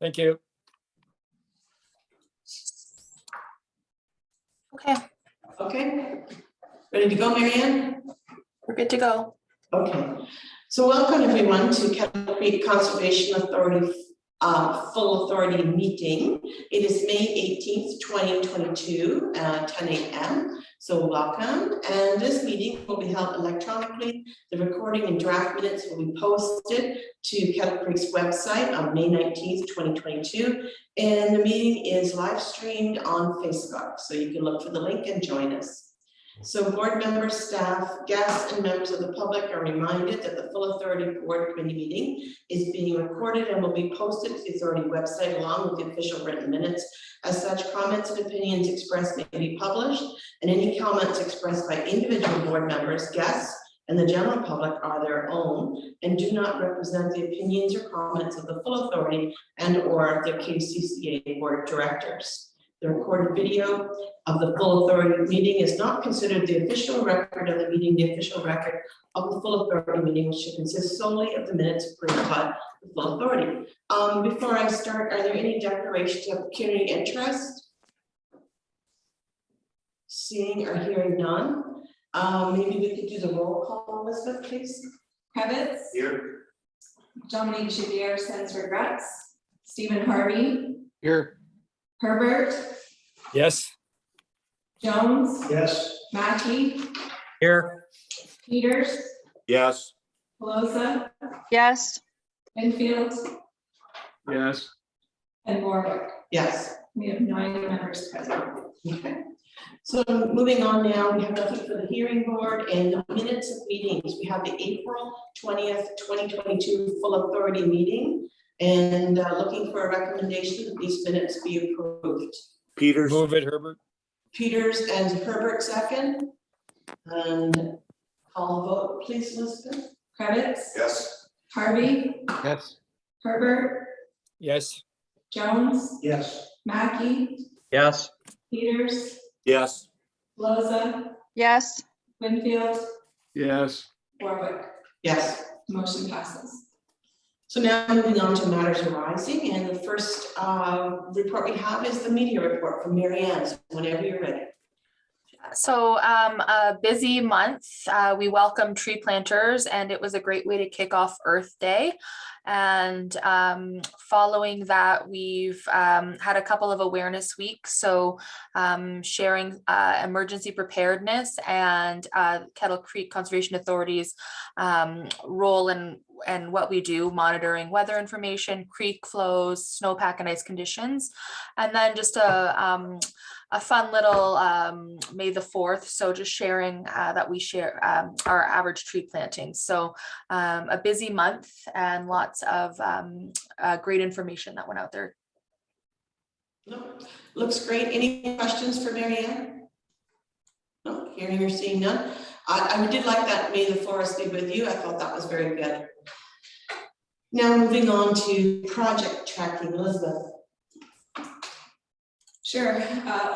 Thank you. Okay, Okay, ready to go, Marianne? we're good to go. Okay, so welcome everyone to Kettle Creek Conservation Authority full authority meeting. It is May 18th, 2022, 10 a.m. So welcome, and this meeting will be held electronically. The recording and draft minutes will be posted to Kettle Creek's website on May 19th, 2022, and the meeting is live streamed on Facebook, so you can look for the link and join us. So board members, staff, guests, and members of the public are reminded that the full authority board committee meeting is being recorded and will be posted to the authority website along with the official written minutes. As such, comments and opinions expressed may be published, and any comments expressed by individual board members, guests, and the general public are their own and do not represent the opinions or comments of the full authority and or the KCCA board of directors. The recorded video of the full authority meeting is not considered the official record of the meeting. The official record of the full authority meeting should consist solely of the minutes approved by the full authority. Before I start, are there any declarations of community interest? Seeing or hearing none. Maybe we could do the roll call, Elizabeth, please. Kravitz. Here. Dominique Javier sends regrets. Stephen Harvey. Here. Herbert. Yes. Jones. Yes. Mackey. Here. Peters. Yes. Pelosa. Yes. Enfield. Yes. And Warwick. Yes. We have 9 members present. Okay. So moving on now, we have nothing for the hearing board and the minutes of meetings. We have the April 20th, 2022 full authority meeting. And looking for a recommendation that these minutes be approved. Peters. Move it, Herbert. Peters and Herbert second. And call a vote, please, Elizabeth. Kravitz. Yes. Harvey. Yes. Herbert. Yes. Jones. Yes. Mackey. Yes. Peters. Yes. Pelosa. Yes. Winfield. Yes. Warwick. Yes. Motion passes. So now moving on to matters arising, and the first report we have is the media report from Marianne. So whenever you're ready. So a busy month. We welcomed tree planters and it was a great way to kick off Earth Day. And following that, we've had a couple of awareness weeks. So sharing emergency preparedness and Kettle Creek Conservation Authority's role and what we do, monitoring weather information, creek flows, snowpack and ice conditions. And then just a fun little May the 4th. So just sharing that we share our average tree planting. So a busy month and lots of great information that went out there. No, looks great. Any questions for Marianne? No, hearing or seeing none. I did like that May the Forest be with you. I thought that was very good. Now moving on to project tracking, Elizabeth. Sure.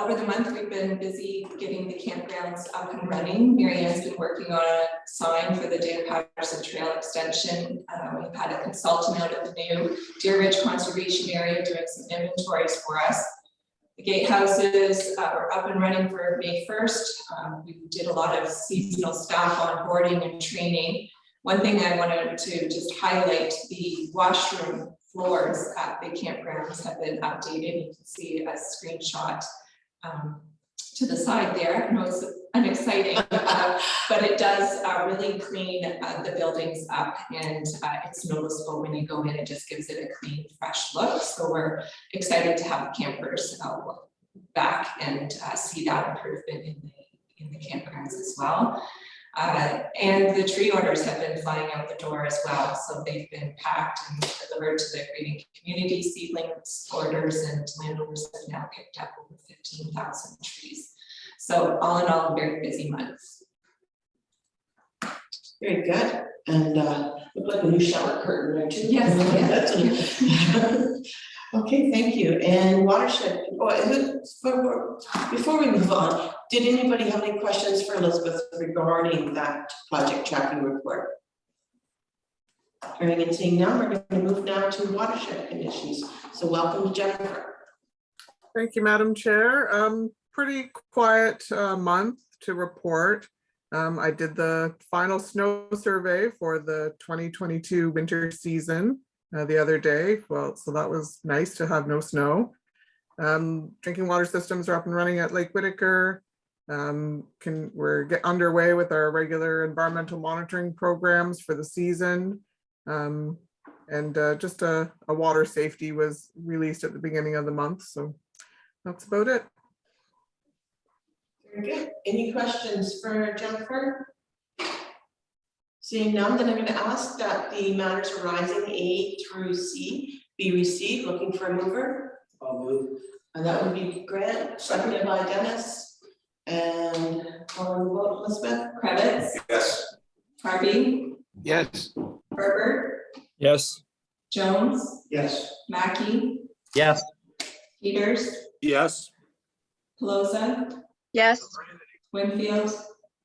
Over the month, we've been busy getting the campgrounds up and running. Marianne's been working on a sign for the Dan Patterson Trail extension. We've had a consultant out at the new Deer Ridge Conservation Area doing some inventories for us. The gatehouses were up and running for May 1st. We did a lot of seasonal staff onboarding and training. One thing I wanted to just highlight, the washroom floors at the campgrounds have been updated. You can see a screenshot to the side there. I know it's unexciting, but it does really clean the buildings up, and it's noticeable when you go in. It just gives it a clean, fresh look. So we're excited to have campers back and see that improvement in the campgrounds as well. And the tree orders have been flying out the door as well. So they've been packed and delivered to the Greening Community. Seedlings orders and landowners have now picked up over 15,000 trees. So all in all, a very busy month. Very good. And look like a new shower curtain there too. Yes. Okay, thank you. And watershed, before we move on, did anybody have any questions for Elizabeth regarding that project tracking report? Hearing and seeing none, we're going to move now to watershed conditions. So welcome to Jennifer. Thank you, Madam Chair. Pretty quiet month to report. I did the final snow survey for the 2022 winter season the other day. Well, so that was nice to have no snow. Drinking water systems are up and running at Lake Whitaker. We're get underway with our regular environmental monitoring programs for the season. Just a water safety was released at the beginning of the month. So that's about it. Very good. Any questions for Jennifer? Seeing none, then I'm going to ask that the matters arising A through C be received. Looking for a mover. I'll move. And that would be Grant, seconded by Dennis. And calling the vote, Elizabeth. Cravitz, Yes. Harvey, Yes. Herbert, Yes. Jones, Yes. Mackey, Yes. Peters, Yes. Pelosa, yes, Winfield,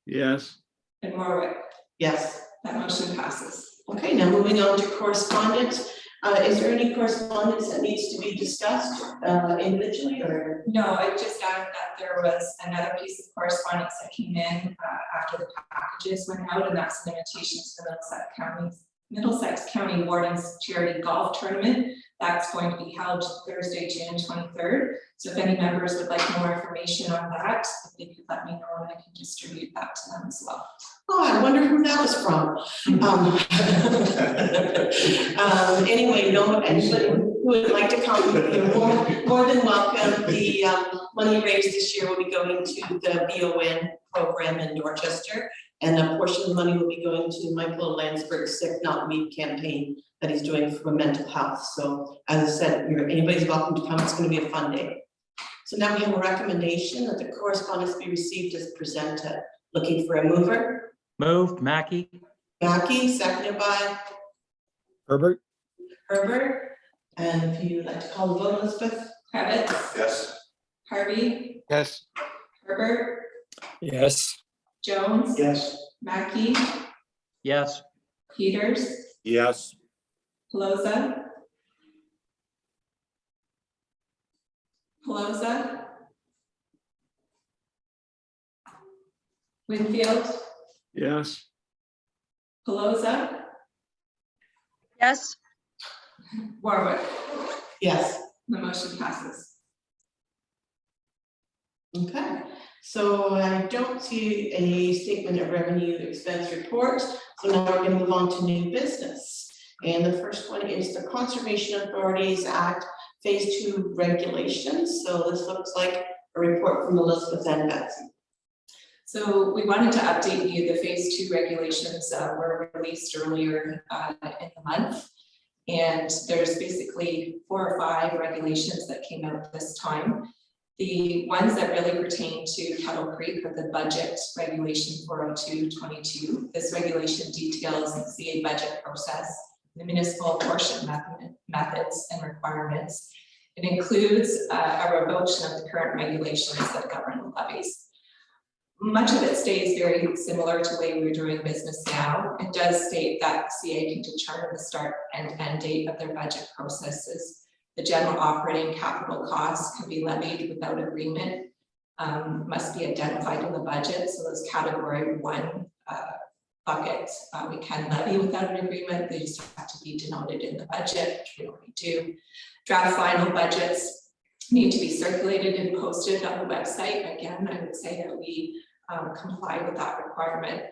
Yes. and Warwick. Yes. That motion passes. Okay, now moving on to correspondence. Is there any correspondence that needs to be discussed individually or? No, I just added that there was another piece of correspondence that came in after the packages went out, and that's an invitation to the Middlesex County Wardens Charity Golf Tournament. That's going to be held Thursday, June 23rd. So if any members would like more information on that, if they could let me know, and I can distribute that to them as well. Oh, I wonder who that was from. Anyway, no, anybody who would like to come, you're more than welcome. The money raised this year will be going to the BON program in Dorchester, and a portion of the money will be going to Michael Landsberg's Sick Not Weak campaign that he's doing for mental health. So as I said, anybody's welcome to come. It's going to be a fun day. So now we have a recommendation that the correspondence be received as presented. Looking for a mover. Moved, Mackey. Mackey, seconded by Herbert. Herbert. And if you'd like to call the vote, Elizabeth. Cravitz, Yes. Harvey, Yes. Herbert, Yes. Jones, Yes. Mackey, Yes. Peters, Yes. Pelosa, Winfield, Yes. Pelosa, yes, Warwick. Yes. The motion passes. Okay. So I don't see a statement of revenue expense report. So now we're going to move on to new business. And the first one is the Conservation Authorities Act Phase 2 regulations. So this looks like a report from Elizabeth and Betsy. So we wanted to update you. The Phase 2 regulations were released earlier in the month. And there's basically 4 or 5 regulations that came out this time. The ones that really pertain to Kettle Creek are the budget regulation 402-22. This regulation details the CA budget process, the municipal apportion methods and requirements. It includes a revocation of the current regulations that govern the levies. Much of it stays very similar to the way we're doing business now. It does state that CA can determine the start and end date of their budget processes. The general operating capital costs can be levied without agreement, must be identified in the budget. So those category 1 buckets, we can levy without an agreement. They just have to be denoted in the budget, which we already do. Draft final budgets need to be circulated and posted on the website. Again, I would say that we comply with that requirement.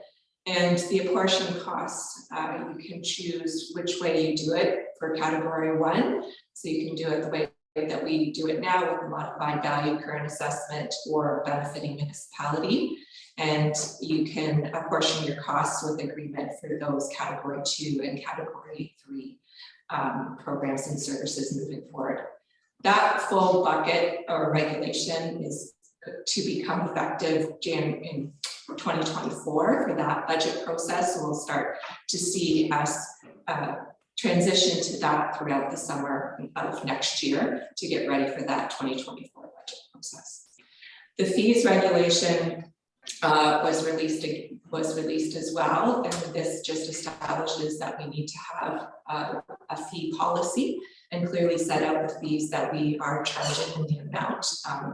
And the apportion costs, you can choose which way you do it for category 1. So you can do it the way that we do it now with the modified value current assessment or benefiting municipality. And you can apportion your costs with agreement for those category 2 and category 3 programs and services moving forward. That full bucket or regulation is to become effective in 2024 for that budget process. So we'll start to see us transition to that throughout the summer of next year to get ready for that 2024 budget process. The fees regulation was released as well, and this just establishes that we need to have a fee policy and clearly set out the fees that we are charging and the amount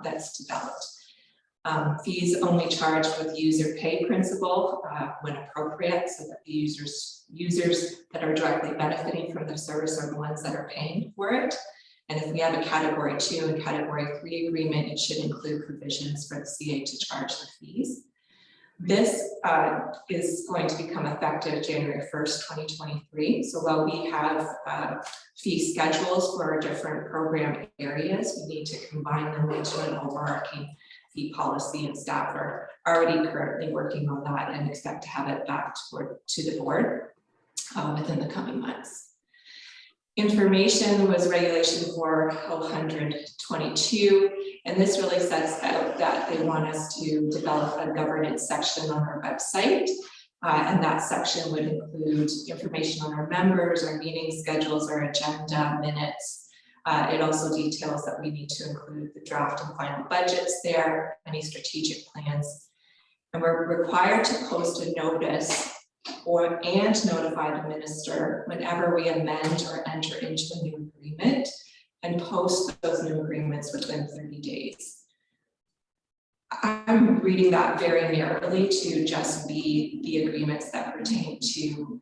that's developed. Fees only charged with user pay principle when appropriate, so that the users that are directly benefiting from the service are the ones that are paying for it. And if we have a category 2 and category 3 agreement, it should include provisions for the CA to charge the fees. This is going to become effective January 1st, 2023. So while we have fee schedules for our different program areas, we need to combine them into an overarching fee policy, and staff are already currently working on that and expect to have it back to the board within the coming months. Information was regulation 422, and this really sets out that they want us to develop a governance section on our website, and that section would include information on our members, our meeting schedules, our agenda, minutes. It also details that we need to include the draft and final budgets there, any strategic plans, and we're required to post a notice and notify the minister whenever we amend or enter into a new agreement, and post those new agreements within 30 days. I'm reading that very narrowly to just be the agreements that pertain to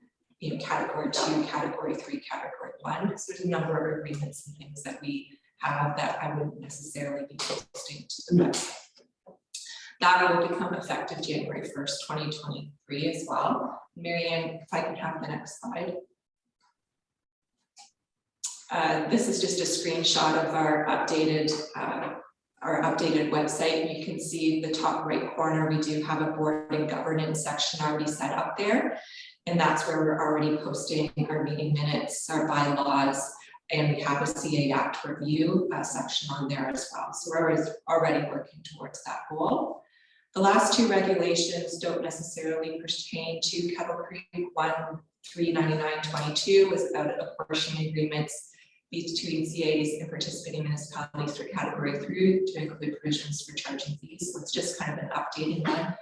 category 2, category 3, category 1, because there's a number of agreements and things that we have that I wouldn't necessarily be posting to the website. That will become effective January 1st, 2023 as well. Marianne, if I can have the next slide. This is just a screenshot of our updated website. You can see the top right corner, we do have a board and governance section already set up there. And that's where we're already posting our meeting minutes, our bylaws, and we have a CA Act review section on there as well. So we're already working towards that goal. The last two regulations don't necessarily pertain to Kettle Creek. 1.399.22 was about apportioning agreements between CAs and participating municipalities for category 3 to include provisions for charging fees. So it's just kind of an updating one.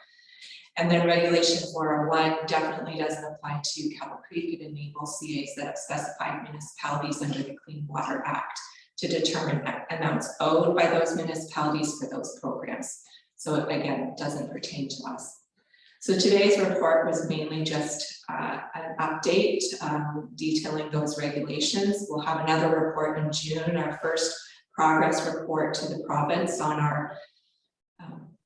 And then regulation 401 definitely doesn't apply to Kettle Creek. It enables CAs that have specified municipalities under the Clean Water Act to determine amounts owed by those municipalities for those programs. So again, it doesn't pertain to us. So today's report was mainly just an update detailing those regulations. We'll have another report in June, our first progress report to the province on our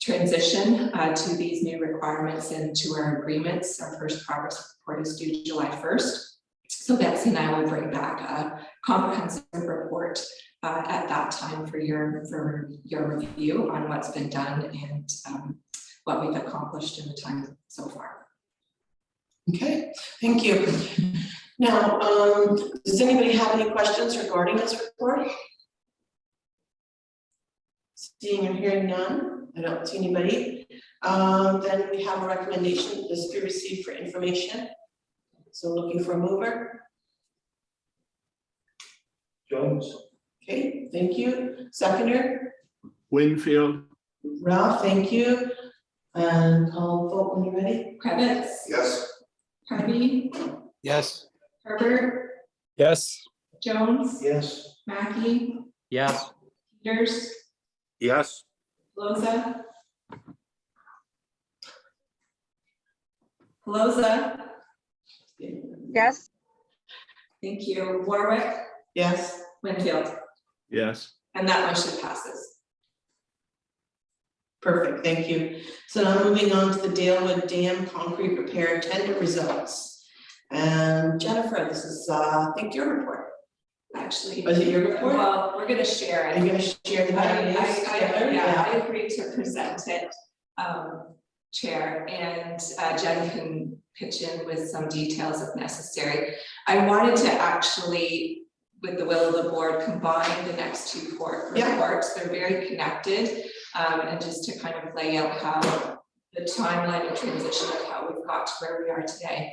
transition to these new requirements and to our agreements. Our first progress report is due July 1st. So Betsy and I will bring back a comprehensive report at that time for your review on what's been done and what we've accomplished in the time so far. Okay, thank you. Now, does anybody have any questions regarding this report? Seeing or hearing none, I don't see anybody. Then we have a recommendation this be received for information. So looking for a mover. Jones. Okay, thank you. Seconder, Winfield, Ralph, thank you. And call vote when you're ready. Kravitz, yes. Harvey, Yes. Herbert, Yes. Jones, Yes. Mackey, Yes. Peters, Yes. Pelosa, yes, thank you, Warwick, Yes. Winfield, Yes. and that motion passes. Perfect, thank you. So now moving on to the Dalewood Dam concrete repair tender results. And Jennifer, this is, I think, your report. Actually, Was it your report? well, we're gonna share Are it. you gonna share the bad news together? Yeah, I agreed to present it, Chair, and Jen can pitch in with some details if necessary. I wanted to actually, with the will of the board, combine the next two Yeah. reports. They're very connected, and just to kind of lay out how the timeline and transition of how we've got to where we are today.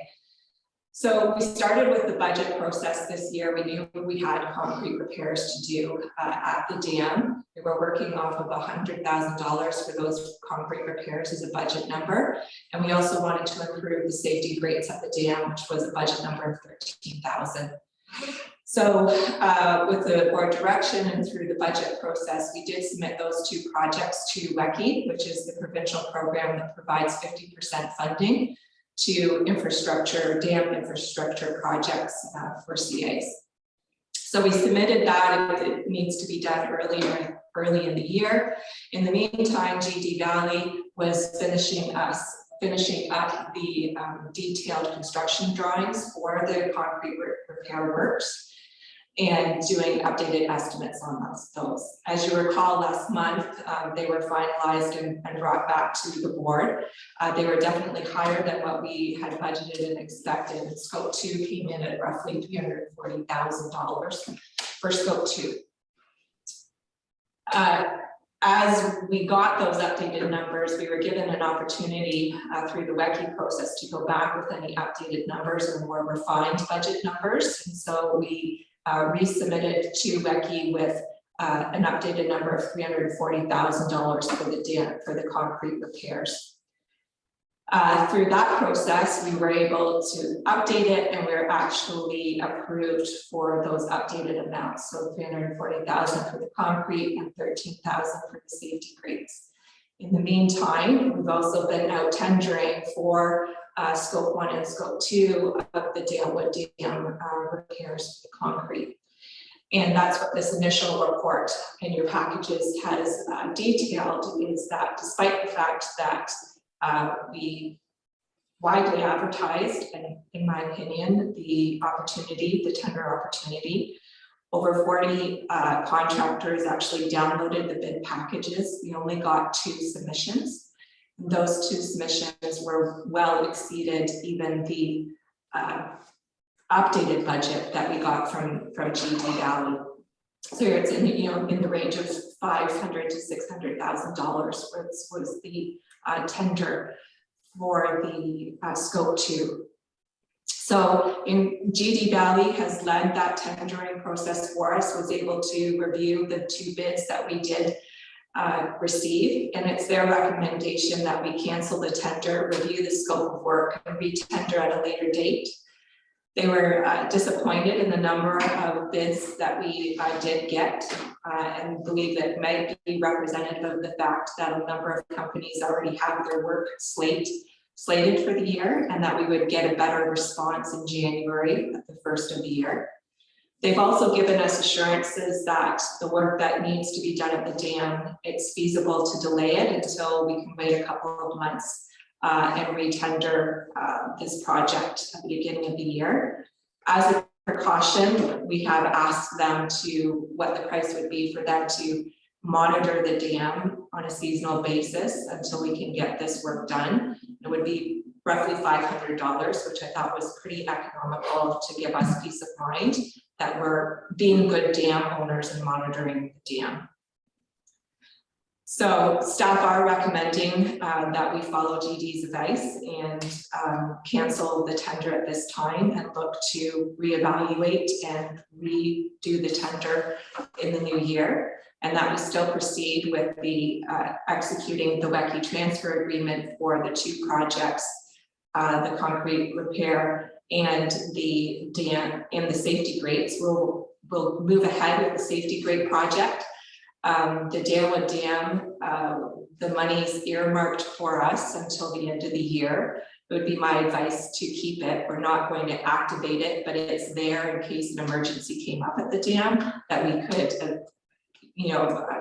So we started with the budget process this year. We knew we had concrete repairs to do at the dam. We were working off of $100,000 for those concrete repairs as a budget number. And we also wanted to improve the safety grates at the dam, which was a budget number of $13,000. So with the board direction and through the budget process, we did submit those two projects to WECI, which is the provincial program that provides 50% funding to infrastructure, dam infrastructure projects for CAs. So we submitted that. It needs to be done early in the year. In the meantime, GD Valley was finishing up the detailed construction drawings for the concrete repair works and doing updated estimates on those. As you recall, last month, they were finalized and brought back to the board. They were definitely higher than what we had budgeted and expected. Scope 2 came in at roughly $340,000 for Scope 2. As we got those updated numbers, we were given an opportunity through the WECI process to go back with any updated numbers or more refined budget numbers. And so we resubmitted to WECI with an updated number of $340,000 for the dam, for the concrete repairs. Through that process, we were able to update it, and we were actually approved for those updated amounts. So $340,000 for the concrete and $13,000 for the safety grates. In the meantime, we've also been out tendering for Scope 1 and Scope 2 of the Dalewood Dam repairs for the concrete. And that's what this initial report in your packages has detailed, is that despite the fact that we widely advertised, and in my opinion, the tender opportunity, over 40 contractors actually downloaded the bid packages. We only got 2 submissions. Those 2 submissions were well exceeded even the updated budget that we got from GD Valley. So it's in the range of $500,000 to $600,000 was the tender for the Scope 2. So GD Valley has led that tendering process for us, was able to review the 2 bids that we did receive, and it's their recommendation that we cancel the tender, review the scope of work, and re-tender at a later date. They were disappointed in the number of bids that we did get, and believe that might be representative of the fact that a number of companies already have their work slated for the year, and that we would get a better response in January at the first of the year. They've also given us assurances that the work that needs to be done at the dam, it's feasible to delay it until we can wait a couple of months and re-tender this project at the beginning of the year. As a precaution, we have asked them what the price would be for them to monitor the dam on a seasonal basis until we can get this work done. It would be roughly $500, which I thought was pretty economical to give us peace of mind that we're being good dam owners and monitoring the dam. So staff are recommending that we follow GD's advice and cancel the tender at this time and look to reevaluate and redo the tender in the new year, and that we still proceed with the executing the WECI transfer agreement for the 2 projects, the concrete repair and the dam and the safety grates. We'll move ahead with the safety grate project. The Dalewood Dam, the money is earmarked for us until the end of the year. It would be my advice to keep it. We're not going to activate it, but it's there in case an emergency came up at the dam that we could,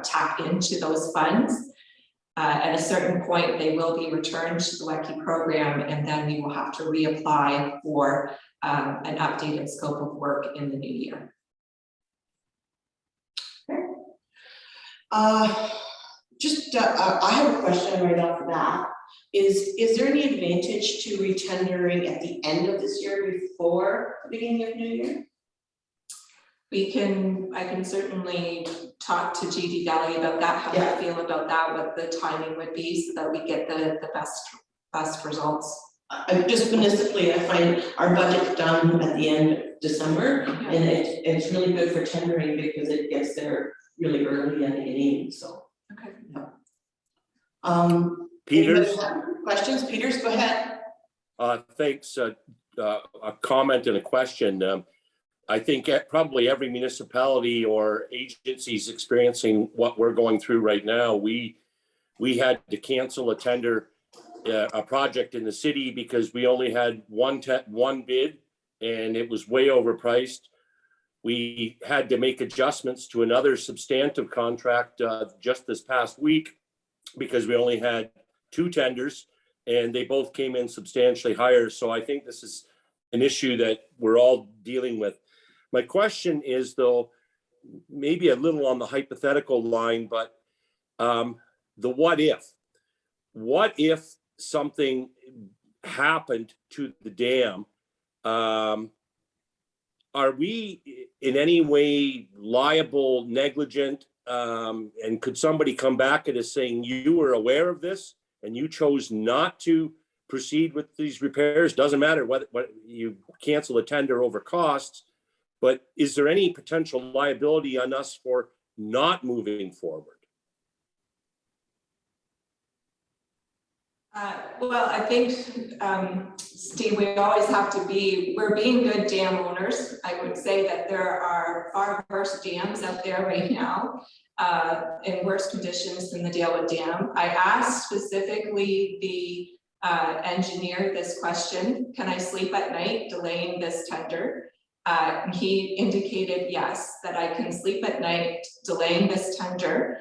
tap into those funds. At a certain point, they will be returned to the WECI program, and then we will have to reapply for an updated scope of work in the new year. I have a question right off the bat. Is there any advantage to retendering at the end of this year before the beginning of new year? I can certainly talk to GD Valley about that, how they feel about that, what the timing would be, so that we get the best results. just municipally, I find our budget's done at the end of December, and it's really good for tendering because it gets there really early in the inning, so. Okay. Peters? Anybody have questions? Peters, go ahead. Thanks. A comment and a question. I think probably every municipality or agency is experiencing what we're going through right now. We had to cancel a tender, a project in the city because we only had one bid and it was way overpriced. We had to make adjustments to another substantive contract just this past week because we only had 2 tenders and they both came in substantially higher. So I think this is an issue that we're all dealing with. My question is, though, maybe a little on the hypothetical line, but the what if? What if something happened to the dam? Are we in any way liable, negligent? And could somebody come back at us saying you were aware of this and you chose not to proceed with these repairs? Doesn't matter what you cancel a tender over costs, but is there any potential liability on us for not moving forward? Well, I think, Steve, we always have to we're being good dam owners. I would say that there are far worse dams out there right now in worse conditions than the Dalewood Dam. I asked specifically the engineer this question: can I sleep at night delaying this tender? He indicated yes, that I can sleep at night delaying this tender.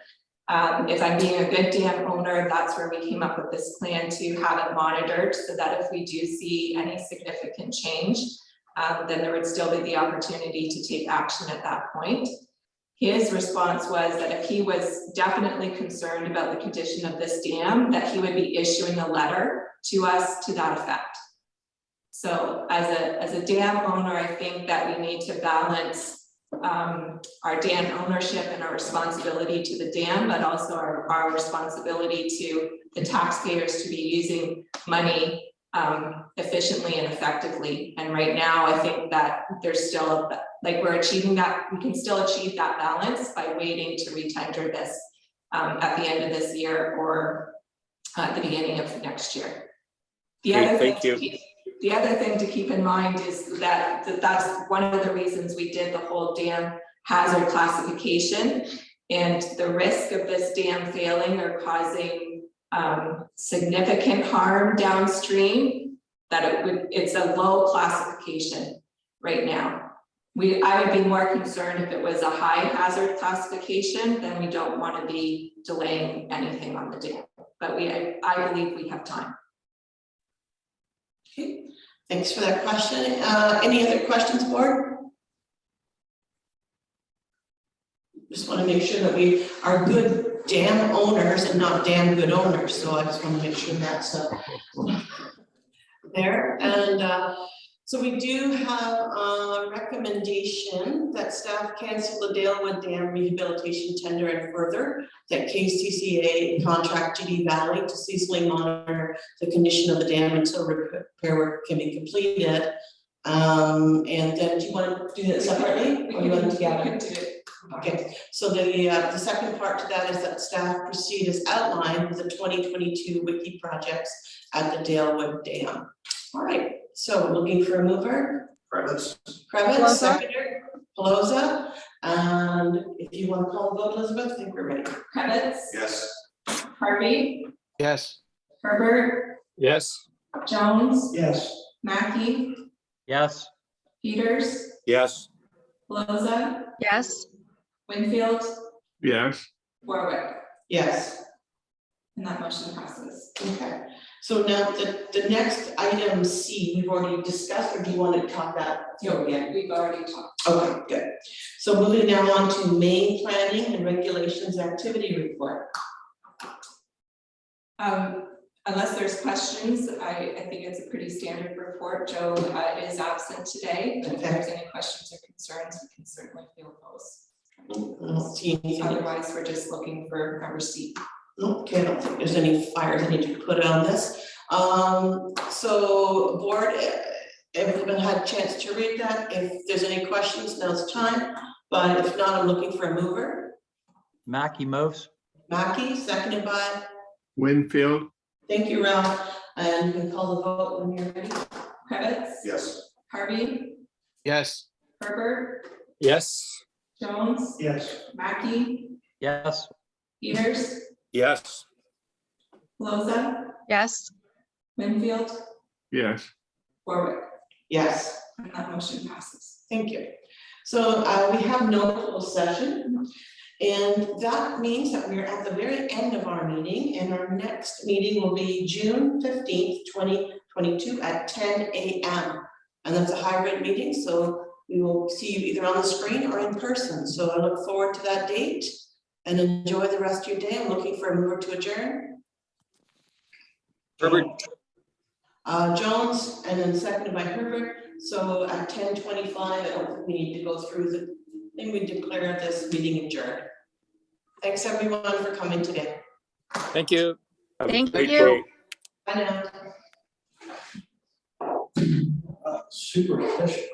If I'm being a good dam owner, that's where we came up with this plan to have it monitored so that if we do see any significant change, then there would still be the opportunity to take action at that point. His response was that if he was definitely concerned about the condition of this dam, that he would be issuing a letter to us to that effect. So as a dam owner, I think that we need to balance our dam ownership and our responsibility to the dam, but also our responsibility to the taxpayers to be using money efficiently and effectively. And right now, I think that there's still, we're achieving that, we can still achieve that balance by waiting to retender this at the end of this year or at the beginning of next year. The other thing to keep in mind is that that's one of the reasons we did the whole dam hazard classification, and the risk of this dam failing or causing significant harm downstream, that it's a low classification right now. I would be more concerned if it was a high hazard classification, then we don't want to be delaying anything on the dam, but I believe we have time. Okay, thanks for that question. Any other questions, board? Just want to make sure that we are good dam owners and not damn good owners. So I just want to make sure that's there. And so we do have a recommendation that staff cancel the Dalewood Dam rehabilitation tender and further that KCCA contract TD Valley to seasonally monitor the condition of the dam until repair work can be completed. And then do you want to do that separately or do you want them together? Okay, so the second part to that is that staff proceed as outlined with the 2022 wiki projects at the Dalewood Dam. All right, so looking for a mover. Krebitz. Krebitz, seconder, Pelosa, and if you want to call the vote, Elizabeth, I think we're ready. Krebitz, Yes. Harvey, Yes. Herbert, Yes. Jones, Yes. Mackey, Yes. Peters, Yes. Pelosa, yes, Winfield, Yes. Warwick, Yes. and that motion passes. Okay, so now the next item C, we've already discussed, or do you want to talk that through again? We've already talked. Okay, good. So moving now on to main planning and regulations activity report. Unless there's questions, I think it's a pretty standard report. Joe is absent today, but if there's any questions or concerns, we can certainly field those. I don't see anything. Otherwise, we're just looking for a receipt. Okay, I don't think there's any fires I need to put on this. So board, everyone had a chance to read that. If there's any questions, now's the time. But if not, I'm looking for a mover. Mackey moves. Mackey, seconded by, Winfield, thank you, Ralph. And you can call the vote when you're ready. Cravitz, yes. Harvey, Yes. Herbert, Yes. Jones, Yes. Mackey, Yes. Peters, Yes. Loza, yes, Winfield, Yes. Warwick, Yes. and that motion passes. Thank you. So we have no closed session. And that means that we're at the very end of our meeting, and our next meeting will be June 15th, 2022 at 10 a.m. And that's a hybrid meeting, so we will see you either on the screen or in person. So I look forward to that date and enjoy the rest of your day. I'm looking for a mover to adjourn. Herbert. Jones, and then seconded by Herbert. So at 10:25, I don't think we need to go through the, I think we declare this meeting adjourned. Thanks everyone for coming today. Thank you. Have a Thank great you. day. Bye now. Super efficient.